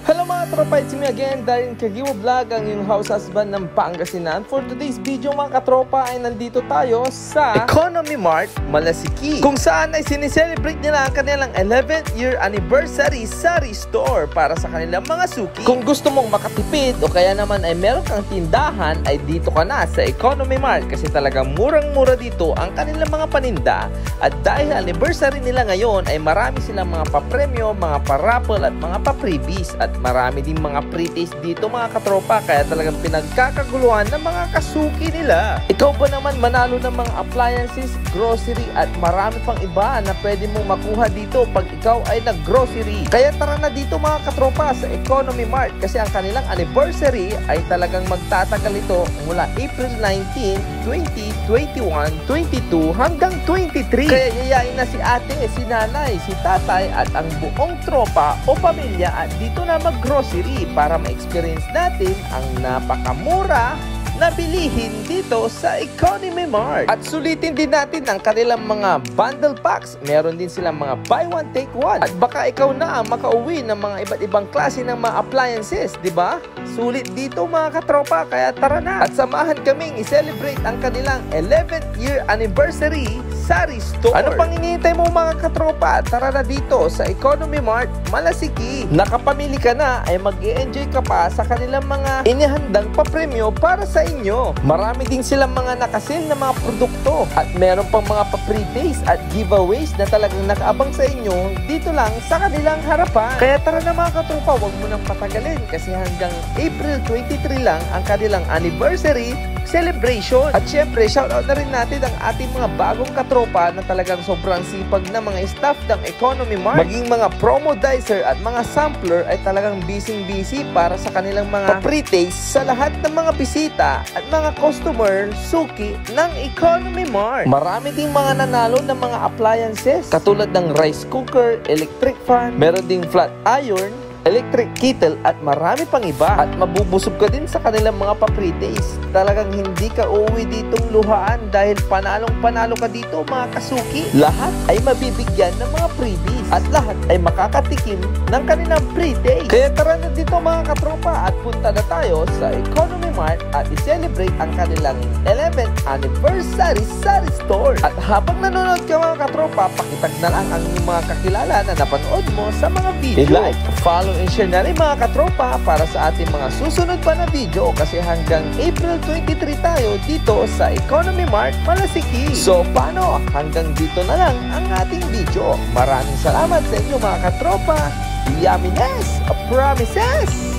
Hello mga tropa, it's me again, Darin Kagiwa Vlog, ang yung house husband ng Pangasinan. For today's video mga katropa ay nandito tayo sa Economy Mart, Malasiki, kung saan ay sinicelebrate nila ang kanilang 11th year anniversary sari store para sa kanilang mga suki. Kung gusto mong makatipid o kaya naman ay meron kang tindahan, ay dito ka na sa Economy Mart kasi talagang murang-mura dito ang kanilang mga paninda. At dahil anniversary nila ngayon ay marami silang mga papremyo, mga pa-raffle at mga pa-freebies. At marami din mga pre-taste dito mga katropa, kaya talagang pinagkakaguluhan ng mga kasuki nila. Ikaw ba naman manalo ng mga appliances, grocery at marami pang iba na pwede mong makuha dito pag ikaw ay nag-grocery? Kaya tara na dito mga katropa sa Economy Mart kasi ang kanilang anniversary ay talagang magtatagal ito mula April 19, 20, 21, 22 hanggang 23. Kaya yayain na si ate, si nanay, si tatay at ang buong tropa o pamilya at dito na mag-grocery para ma-experience natin ang napakamura na bilihin dito sa Economy Mart. At sulitin din natin ang kanilang mga bundle packs. Meron din silang mga buy one take one. At baka ikaw na ang makauwi ng mga iba't ibang klase ng mga appliances, di ba? Sulit dito mga katropa, kaya tara na. At samahan kaming i-celebrate ang kanilang 11th year anniversary sari store. Ano pang hinihintay mo mga katropa? Tara na dito sa Economy Mart, Malasiki. Nakapamili ka na ay mag-i-enjoy ka pa sa kanilang mga inihandang papremyo para sa inyo. Marami din silang mga nakasil na mga produkto at meron pang mga pa-pre-taste at giveaways na talagang nakaabang sa inyo dito lang sa kanilang harapan. Kaya tara na mga katropa, huwag mo nang patagalin kasi hanggang April 23 lang ang kanilang anniversary celebration. At syempre, shoutout na rin natin ang ating mga bagong katropa na talagang sobrang sipag na mga staff ng Economy Mart. Maging mga promodizer at mga sampler ay talagang busy para sa kanilang mga pre-taste sa lahat ng mga bisita at mga customer suki ng Economy Mart. Marami ding mga nanalo ng mga appliances katulad ng rice cooker, electric fan, meron ding flat iron, electric kettle at marami pang iba. At mabubusog ka din sa kanilang mga pa-pre-taste. Talagang hindi ka uuwi ditong luhaan dahil panalong-panalo ka dito mga kasuki. Lahat ay mabibigyan ng mga freebies at lahat ay makakatikim ng kanilang pre-taste. Kaya tara na dito mga katropa at punta na tayo sa Economy Mart at i-celebrate ang kanilang 11th anniversary sari store. At habang nanonood ka mga katropa, pakitag na lang ang mga kakilala na napanood mo sa mga video. I-like, follow and share na rin mga katropa para sa ating mga susunod pa na video kasi hanggang April 23 tayo dito sa Economy Mart, Malasiki. So paano? Hanggang dito na lang ang ating video. Maraming salamat sa inyo mga katropa. Yumminess! Promises!